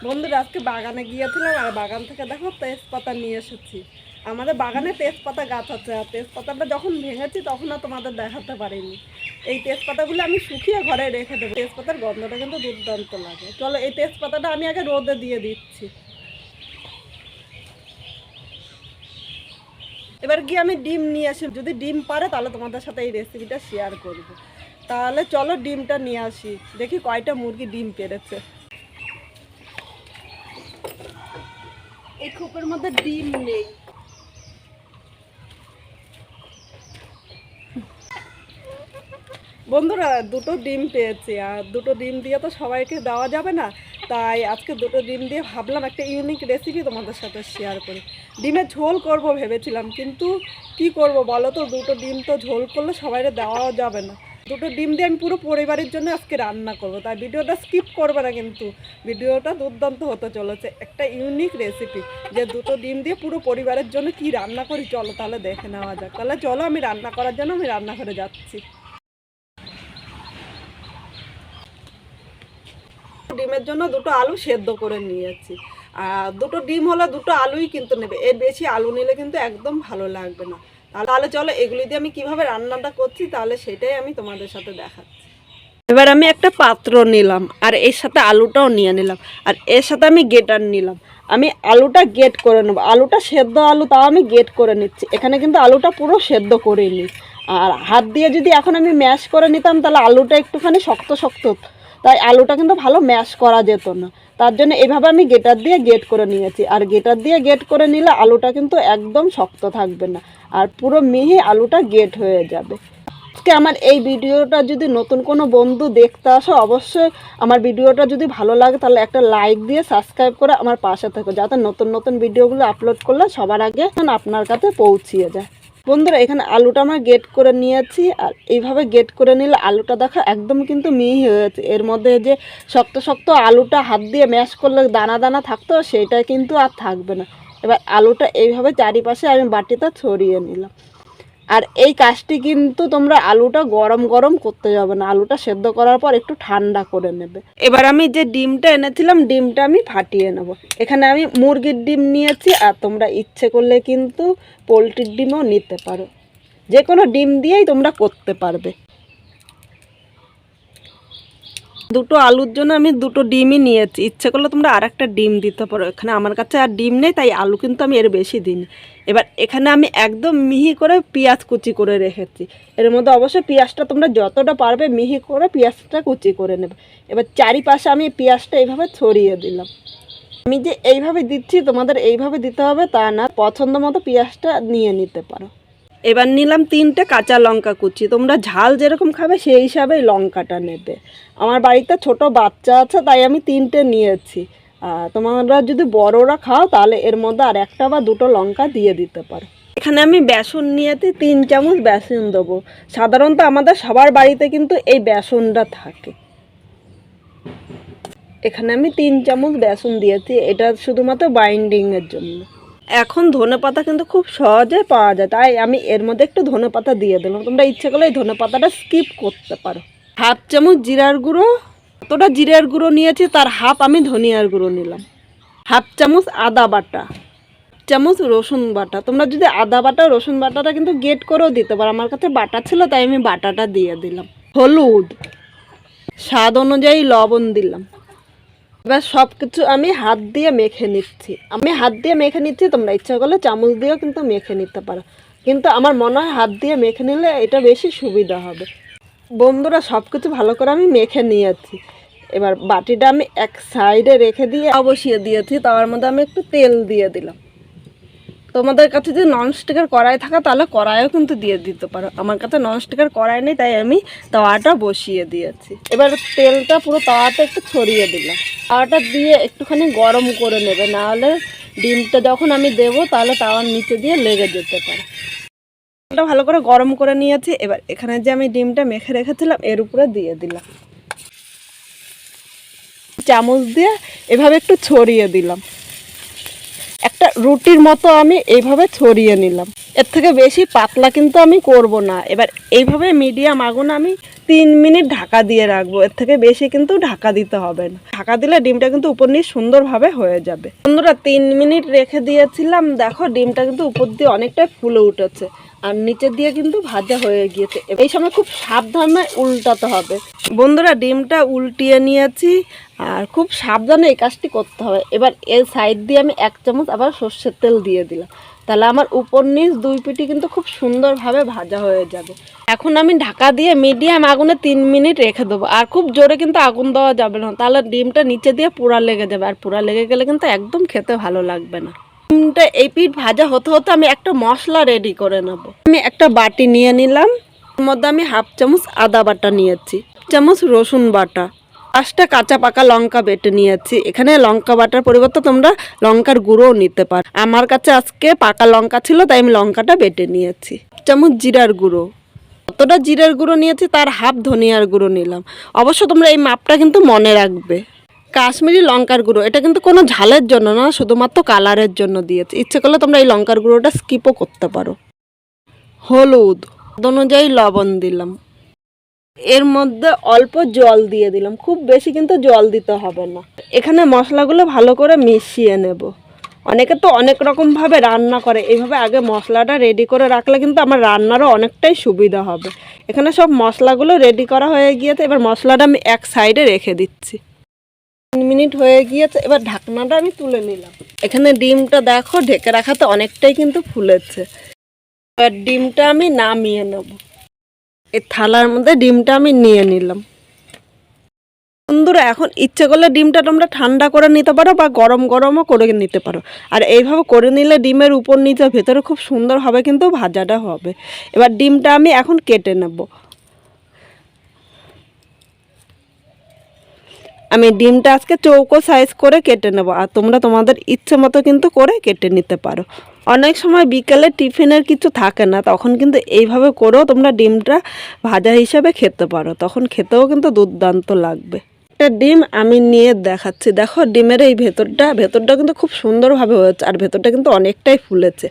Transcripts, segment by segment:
বন্ধুরা আজকে বাগানে গিয়েছিলাম আর বাগান থেকে দেখো তেজপাতা নিয়ে এসেছি। আমাদের বাগানে তেজপাতা গাছ আছে, আর তেজপাতাটা যখন ভেঙেছি তখন আর তোমাদের দেখাতে পারিনি। এই তেজপাতাগুলো আমি শুকিয়ে ঘরে রেখে দেবো। তেজপাতার গন্ধটা কিন্তু দুর্দান্ত লাগে। চলো এই তেজপাতাটা আমি আগে রোদে দিয়ে দিচ্ছি। এবার গিয়ে আমি ডিম নিয়ে আসি, যদি ডিম পারে তাহলে তোমাদের সাথে এই রেসিপিটা শেয়ার করব। তাহলে চলো ডিমটা নিয়ে আসি, দেখি কয়টা মুরগি ডিম পেড়েছে। এই খোপের মধ্যে ডিম নেই। বন্ধুরা দুটো ডিম পেয়েছি, আর দুটো ডিম দিয়ে তো সবাইকে দেওয়া যাবে না, তাই আজকে দুটো ডিম দিয়ে ভাবলাম একটা ইউনিক রেসিপি তোমাদের সাথে শেয়ার করি। ডিমের ঝোল করব ভেবেছিলাম, কিন্তু কি করব বলো তো, দুটো ডিম তো ঝোল করলে সবাইকে দেওয়াও যাবে না। দুটো ডিম দিয়ে আমি পুরো পরিবারের জন্য আজকে রান্না করব, তাই ভিডিওটা স্কিপ করবে না, কিন্তু ভিডিওটা দুর্দান্ত হতে চলেছে। একটা ইউনিক রেসিপি, যে দুটো ডিম দিয়ে পুরো পরিবারের জন্য কি রান্না করি চলো তাহলে দেখে নেওয়া যাক। তাহলে চলো আমি রান্না করার জন্য আমি রান্নাঘরে যাচ্ছি। ডিমের জন্য দুটো আলু সেদ্ধ করে নিয়েছি, আর দুটো ডিম হলে দুটো আলুই কিন্তু নেবে, এর বেশি আলু নিলে কিন্তু একদম ভালো লাগবে না। তাহলে চলো এগুলি দিয়ে আমি কিভাবে রান্নাটা করছি তাহলে সেটাই আমি তোমাদের সাথে দেখাচ্ছি। এবার আমি একটা পাত্র নিলাম, আর এর সাথে আলুটাও নিয়ে নিলাম, আর এর সাথে আমি গেটার নিলাম। আমি আলুটা গেট করে নেবো। আলুটা সেদ্ধ আলু, তাও আমি গেট করে নিচ্ছি। এখানে কিন্তু আলুটা পুরো সেদ্ধ করে নিই, আর হাত দিয়ে যদি এখন আমি ম্যাশ করে নিতাম তাহলে আলুটা একটুখানি শক্ত শক্ত, তাই আলুটা কিন্তু ভালো ম্যাশ করা যেত না। তার জন্য এইভাবে আমি গেটার দিয়ে গেট করে নিয়েছি, আর গেটার দিয়ে গেট করে নিলে আলুটা কিন্তু একদম শক্ত থাকবে না, আর পুরো মিহি আলুটা গেট হয়ে যাবে। আজকে আমার এই ভিডিওটা যদি নতুন কোনো বন্ধু দেখতে আসো, অবশ্যই আমার ভিডিওটা যদি ভালো লাগে তাহলে একটা লাইক দিয়ে সাবস্ক্রাইব করে আমার পাশে থাকো, যাতে নতুন নতুন ভিডিওগুলো আপলোড করলে সবার আগে আপনার কাছে পৌঁছিয়ে যায়। বন্ধুরা এখানে আলুটা আমরা গেট করে নিয়েছি, আর এইভাবে গেট করে নিলে আলুটা দেখো একদম কিন্তু মিহি হয়েছে। এর মধ্যে যে শক্ত শক্ত আলুটা হাত দিয়ে ম্যাশ করলে দানা দানা থাকতো, সেটা কিন্তু আর থাকবে না। এবার আলুটা এইভাবে চারিপাশে আমি বাটিতে ছড়িয়ে নিলাম। আর এই কাজটি কিন্তু তোমরা আলুটা গরম গরম করতে যাবে না, আলুটা সেদ্ধ করার পর একটু ঠান্ডা করে নেবে। এবার আমি যে ডিমটা এনেছিলাম ডিমটা আমি ফাটিয়ে নেব। এখানে আমি মুরগির ডিম নিয়েছি, আর তোমরা ইচ্ছে করলে কিন্তু পোলট্রির ডিমও নিতে পারো, যে কোনো ডিম দিয়েই তোমরা করতে পারবে। দুটো আলুর জন্য আমি দুটো ডিমই নিয়েছি, ইচ্ছে করলে তোমরা আর একটা ডিম দিতে পারো। এখানে আমার কাছে আর ডিম নেই, তাই আলু কিন্তু আমি এর বেশি দিইনি। এবার এখানে আমি একদম মিহি করে পেঁয়াজ কুচি করে রেখেছি। এর মধ্যে অবশ্যই পেঁয়াজটা তোমরা যতটা পারবে মিহি করে পেঁয়াজটা কুচি করে নেবে। এবার চারিপাশে আমি পেঁয়াজটা এইভাবে ছড়িয়ে দিলাম। আমি যে এইভাবে দিচ্ছি তোমাদের এইভাবে দিতে হবে তা না, পছন্দ মতো পেঁয়াজটা নিয়ে নিতে পারো। এবার নিলাম 3টে কাঁচা লঙ্কা কুচি, তোমরা ঝাল যেরকম খাবে সেই হিসাবেই লঙ্কাটা নেবে। আমার বাড়িতে ছোট বাচ্চা আছে তাই আমি 3টে নিয়েছি, তোমরা যদি বড়রা খাও তাহলে এর মধ্যে আর একটা বা দুটো লঙ্কা দিয়ে দিতে পারো। এখানে আমি বেসন নিয়েছি, 3 চামচ বেসন দেবো। সাধারণত আমাদের সবার বাড়িতে কিন্তু এই বেসনটা থাকে। এখানে আমি 3 চামচ বেসন দিয়েছি, এটা শুধুমাত্র বাইন্ডিংয়ের জন্য। এখন ধনেপাতা কিন্তু খুব সহজে পাওয়া যায়, তাই আমি এর মধ্যে একটু ধনেপাতা দিয়ে দিলাম। তোমরা ইচ্ছে করলে এই ধনেপাতাটা স্কিপ করতে পারো। হাফ চামচ জিরার গুঁড়ো, যতটা জিরার গুঁড়ো নিয়েছি তার হাফ আমি ধনিয়ার গুঁড়ো নিলাম। হাফ চামচ আদা বাটা, চামচ রসুন বাটা। তোমরা যদি আদা বাটা রসুন বাটাটা কিন্তু গেট করেও দিতে পারো, আমার কাছে বাটা ছিল তাই আমি বাটাটা দিয়ে দিলাম। হলুদ, স্বাদ অনুযায়ী লবণ দিলাম। এবার সব কিছু আমি হাত দিয়ে মেখে নিচ্ছি। তোমরা ইচ্ছা করলে চামচ দিয়েও কিন্তু মেখে নিতে পারো, কিন্তু আমার মনে হয় হাত দিয়ে মেখে নিলে এটা বেশি সুবিধা হবে। বন্ধুরা সব কিছু ভালো করে আমি মেখে নিয়েছি। এবার বাটিটা আমি এক সাইডে রেখে দিয়ে বসিয়ে দিয়েছি, তার মধ্যে আমি একটু তেল দিয়ে দিলাম। তোমাদের কাছে যদি ননস্টিকের কড়াই থাকে তাহলে কড়াইও কিন্তু দিয়ে দিতে পারো। আমার কাছে ননস্টিকের কড়াই নেই তাই আমি তাওয়াটা বসিয়ে দিয়েছি। এবার তেলটা পুরো তাওয়াতে একটু ছড়িয়ে দিলাম। তাওয়াটা দিয়ে একটুখানি গরম করে নেবে, নাহলে ডিমটা যখন আমি দেবো তাহলে তাওয়ার নিচে দিয়ে লেগে যেতে পারে। তেলটা ভালো করে গরম করে নিয়েছি। এবার এখানে যে আমি ডিমটা মেখে রেখেছিলাম এর উপরে দিয়ে দিলাম, চামচ দিয়ে এভাবে একটু ছড়িয়ে দিলাম। একটা রুটির মতো আমি এইভাবে ছড়িয়ে নিলাম। এর থেকে বেশি পাতলা কিন্তু আমি করব না। এবার এইভাবে মিডিয়াম আগুনে আমি 3 মিনিট ঢাকা দিয়ে রাখবো, এর থেকে বেশি কিন্তু ঢাকা দিতে হবে না। ঢাকা দিলে ডিমটা কিন্তু উপর নিচ সুন্দরভাবে হয়ে যাবে। বন্ধুরা 3 মিনিট রেখে দিয়েছিলাম, দেখো ডিমটা কিন্তু উপর দিয়ে অনেকটাই ফুলে উঠেছে আর নিচে দিয়ে কিন্তু ভাজা হয়ে গিয়েছে। এই সময় খুব সাবধানে উল্টাতে হবে। বন্ধুরা ডিমটা উল্টিয়ে নিয়েছি আর খুব সাবধানে এই কাজটি করতে হবে। এবার এই সাইড দিয়ে আমি 1 চামচ আবার সর্ষের তেল দিয়ে দিলাম, তাহলে আমার উপর নিচ 2 পিঠই কিন্তু খুব সুন্দরভাবে ভাজা হয়ে যাবে। এখন আমি ঢাকা দিয়ে মিডিয়াম আগুনে 3 মিনিট রেখে দেবো। আর খুব জোরে কিন্তু আগুন দেওয়া যাবে না, তাহলে ডিমটা নিচে দিয়ে পুরা লেগে যাবে, আর পুরা লেগে গেলে কিন্তু একদম খেতে ভালো লাগবে না। ডিমটা এই পিঠ ভাজা হতে হতে আমি একটা মশলা রেডি করে নেব। আমি একটা বাটি নিয়ে নিলাম, এর মধ্যে আমি 1/2 চামচ আদা বাটা নিয়েছি, 1 চামচ রসুন বাটা, 5টা কাঁচা পাকা লঙ্কা বেটে নিয়েছি। এখানে লঙ্কা বাটার পরিবর্তে তোমরা লঙ্কার গুঁড়োও নিতে পারো। আমার কাছে আজকে পাকা লঙ্কা ছিল তাই আমি লঙ্কাটা বেটে নিয়েছি। 1 চামচ জিরার গুঁড়ো, যতটা জিরার গুঁড়ো নিয়েছি তার হাফ ধনিয়ার গুঁড়ো নিলাম। অবশ্য তোমরা এই মাপটা কিন্তু মনে রাখবে। কাশ্মীরি লঙ্কার গুঁড়ো, এটা কিন্তু কোনো ঝালের জন্য না, শুধুমাত্র কালারের জন্য দিয়েছি। ইচ্ছে করলে তোমরা এই লঙ্কার গুঁড়োটা স্কিপও করতে পারো। হলুদ অনুযায়ী লবণ দিলাম, এর মধ্যে অল্প জল দিয়ে দিলাম, খুব বেশি কিন্তু জল দিতে হবে না। এখানে মশলাগুলো ভালো করে মিশিয়ে নেব। অনেকে তো অনেক রকমভাবে রান্না করে, এইভাবে আগে মশলাটা রেডি করে রাখলে কিন্তু আমার রান্নারও অনেকটাই সুবিধা হবে। এখানে সব মশলাগুলো রেডি করা হয়ে গিয়েছে, এবার মশলাটা আমি এক সাইডে রেখে দিচ্ছি। 3 মিনিট হয়ে গিয়েছে, এবার ঢাকনাটা আমি তুলে নিলাম। এখানে ডিমটা দেখো ঢেকে রাখাতে অনেকটাই কিন্তু ফুলেছে। এবার ডিমটা আমি নামিয়ে নেব। এই থালার মধ্যে ডিমটা আমি নিয়ে নিলাম। বন্ধুরা এখন ইচ্ছে করলে ডিমটা তোমরা ঠান্ডা করে নিতে পারো বা গরম গরমও করে নিতে পারো। আর এইভাবে করে নিলে ডিমের উপর নিচে ভেতরে খুব সুন্দর হবে কিন্তু ভাজাটা হবে। এবার ডিমটা আমি এখন কেটে নেব। আমি ডিমটা আজকে চৌকো সাইজ করে কেটে নেব, আর তোমরা তোমাদের ইচ্ছে মতো কিন্তু করে কেটে নিতে পারো। অনেক সময় বিকেলে টিফিনের কিছু থাকে না, তখন কিন্তু এইভাবে করেও তোমরা ডিমটা ভাজা হিসাবে খেতে পারো, তখন খেতেও কিন্তু দুর্দান্ত লাগবে। একটা ডিম আমি নিয়ে দেখাচ্ছি, দেখো ডিমের এই ভেতরটা কিন্তু খুব সুন্দরভাবে হয়েছে, আর ভেতরটা কিন্তু অনেকটাই ফুলেছে।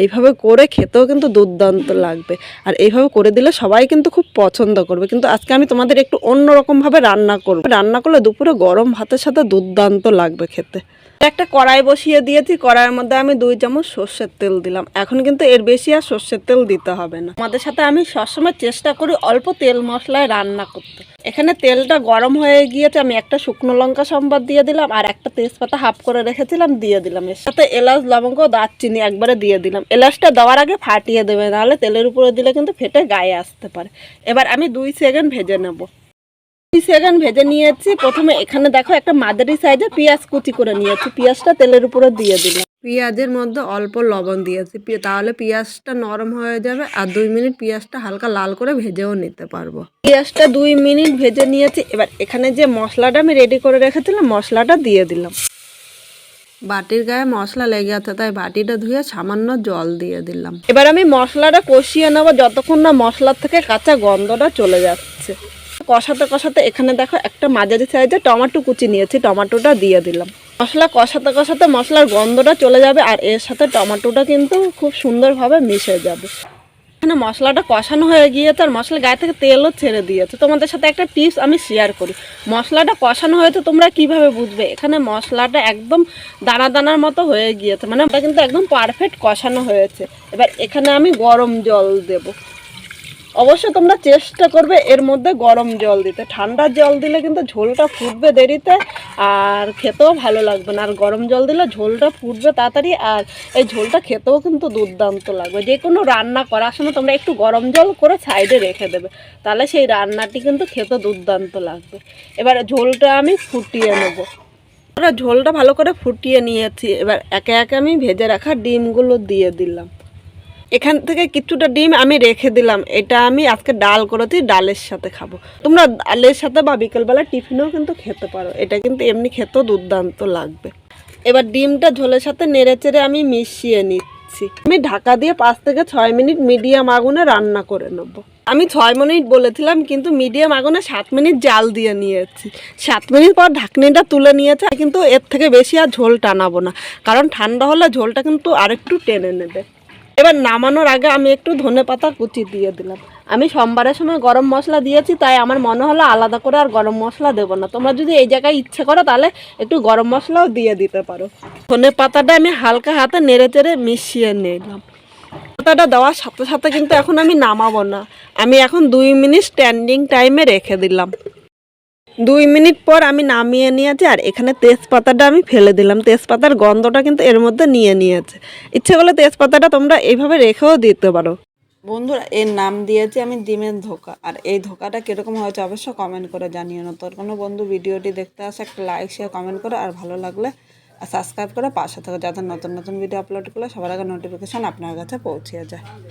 এইভাবে করে খেতেও কিন্তু দুর্দান্ত লাগবে, আর এইভাবে করে দিলে সবাই কিন্তু খুব পছন্দ করবে। কিন্তু আজকে আমি তোমাদের একটু অন্যরকমভাবে রান্না করলে দুপুরে গরম ভাতের সাথে দুর্দান্ত লাগবে খেতে। একটা কড়াই বসিয়ে দিয়েছি, কড়াইয়ের মধ্যে আমি 2 চামচ সর্ষের তেল দিলাম। এখন কিন্তু এর বেশি আর সর্ষের তেল দিতে হবে না। আমাদের সাথে আমি সবসময় চেষ্টা করি অল্প তেল মশলায় রান্না করতে। এখানে তেলটা গরম হয়ে গিয়েছে, আমি একটা শুকনো লঙ্কা সম্বাদ দিয়ে দিলাম, আর একটা তেজপাতা হাফ করে রেখেছিলাম দিয়ে দিলাম। এর সাথে এলাচ লবঙ্গ দারচিনি একবারে দিয়ে দিলাম। এলাচটা দেওয়ার আগে ফাটিয়ে দেবে, নাহলে তেলের উপরে দিলে কিন্তু ফেটে গায়ে আসতে পারে। এবার আমি 2 সেকেন্ড ভেজে নেব। 2 সেকেন্ড ভেজে নিয়েছি। প্রথমে এখানে দেখো একটা মাঝারি সাইজে পেঁয়াজ কুচি করে নিয়েছি, পেঁয়াজটা তেলের উপরে দিয়ে দিলাম। পেঁয়াজের মধ্যে অল্প লবণ দিয়েছি, তাহলে পেঁয়াজটা নরম হয়ে যাবে, আর 2 মিনিট পেঁয়াজটা হালকা লাল করে ভেজেও নিতে পারবো। পেঁয়াজটা 2 মিনিট ভেজে নিয়েছি। এবার এখানে যে মশলাটা আমি রেডি করে রেখেছিলাম মশলাটা দিয়ে দিলাম। বাটির গায়ে মশলা লেগে আছে তাই বাটিটা ধুয়ে সামান্য জল দিয়ে দিলাম। এবার আমি মশলাটা কষিয়ে নেবো যতক্ষণ না মশলার থেকে কাঁচা গন্ধটা চলে যাচ্ছে। কষাতে কষাতে এখানে দেখো একটা মাঝারি সাইজে টমেটো কুচি নিয়েছি, টমেটোটা দিয়ে দিলাম। মশলা কষাতে কষাতে মশলার গন্ধটা চলে যাবে, আর এর সাথে টমেটোটা কিন্তু খুব সুন্দরভাবে মিশে যাবে। এখানে মশলাটা কষানো হয়ে গিয়েছে, আর মশলার গায়ে থেকে তেলও ছেড়ে দিয়েছে। তোমাদের সাথে একটা টিপস আমি শেয়ার করি, মশলাটা কষানো হয়েছে তোমরা কিভাবে বুঝবে? এখানে মশলাটা একদম দানা দানার মতো হয়ে গিয়েছে, মানে ওটা কিন্তু একদম পারফেক্ট কষানো হয়েছে। এবার এখানে আমি গরম জল দেব। অবশ্য তোমরা চেষ্টা করবে এর মধ্যে গরম জল দিতে, ঠান্ডা জল দিলে কিন্তু ঝোলটা ফুটবে দেরিতে আর খেতেও ভালো লাগবে না। আর গরম জল দিলে ঝোলটা ফুটবে তাড়াতাড়ি, আর এই ঝোলটা খেতেও কিন্তু দুর্দান্ত লাগবে। যে কোনো রান্না করার সময় তোমরা একটু গরম জল করে সাইডে রেখে দেবে, তাহলে সেই রান্নাটি কিন্তু খেতে দুর্দান্ত লাগবে। এবার ঝোলটা আমি ফুটিয়ে নেব। ঝোলটা ভালো করে ফুটিয়ে নিয়েছি। এবার একে একে আমি ভেজে রাখা ডিমগুলো দিয়ে দিলাম। এখান থেকে কিছুটা ডিম আমি রেখে দিলাম, এটা আমি আজকে ডাল করেছি, ডালের সাথে খাবো। তোমরা ডালের সাথে বা বিকেলবেলা টিফিনেও কিন্তু খেতে পারো, এটা কিন্তু এমনি খেতেও দুর্দান্ত লাগবে। এবার ডিমটা ঝোলের সাথে নেড়ে চেড়ে আমি মিশিয়ে নিচ্ছি। আমি ঢাকা দিয়ে 5 থেকে 6 মিনিট মিডিয়াম আগুনে রান্না করে নেব। আমি 6 মিনিট বলেছিলাম, কিন্তু মিডিয়াম আগুনে 7 মিনিট জাল দিয়ে নিয়েছি। 7 মিনিট পর ঢাকনিটা তুলে নিয়েছে, কিন্তু এর থেকে বেশি আর ঝোল টানাবো না, কারণ ঠান্ডা হলে ঝোলটা কিন্তু আরেকটু টেনে নেবে। এবার নামানোর আগে আমি একটু ধনেপাতা কুচি দিয়ে দিলাম। আমি সোমবারের সময় গরম মশলা দিয়েছি, তাই আমার মনে হলো আলাদা করে আর গরম মশলা দেবো না। তোমরা যদি এই জায়গায় ইচ্ছে করো তাহলে একটু গরম মশলাও দিয়ে দিতে পারো। ধনেপাতাটা আমি হালকা হাতে নেড়ে চেড়ে মিশিয়ে নিলাম। পাতাটা দেওয়ার সাথে সাথে কিন্তু এখন আমি নামাবো না, আমি এখন 2 মিনিট স্ট্যান্ডিং টাইমে রেখে দিলাম। 2 মিনিট পর আমি নামিয়ে নিয়েছি, আর এখানে তেজপাতাটা আমি ফেলে দিলাম। তেজপাতার গন্ধটা কিন্তু এর মধ্যে নিয়ে নিয়েছে। ইচ্ছে করলে তেজপাতাটা তোমরা এইভাবে রেখেও দিতে পারো। বন্ধুরা, এর নাম দিয়েছি আমি ডিমের ধোকা। আর এই ধোকাটা কীরকম হয়েছে অবশ্যই কমেন্ট করে জানিও। না তোর কোনো বন্ধু ভিডিওটি দেখতে আসে একটা লাইক শেয়ার কমেন্ট করে, আর ভালো লাগলে সাবস্ক্রাইব করে পাশে থাকো, যাতে নতুন নতুন ভিডিও আপলোড করলে সবার আগে নোটিফিকেশান আপনার কাছে পৌঁছে যায়।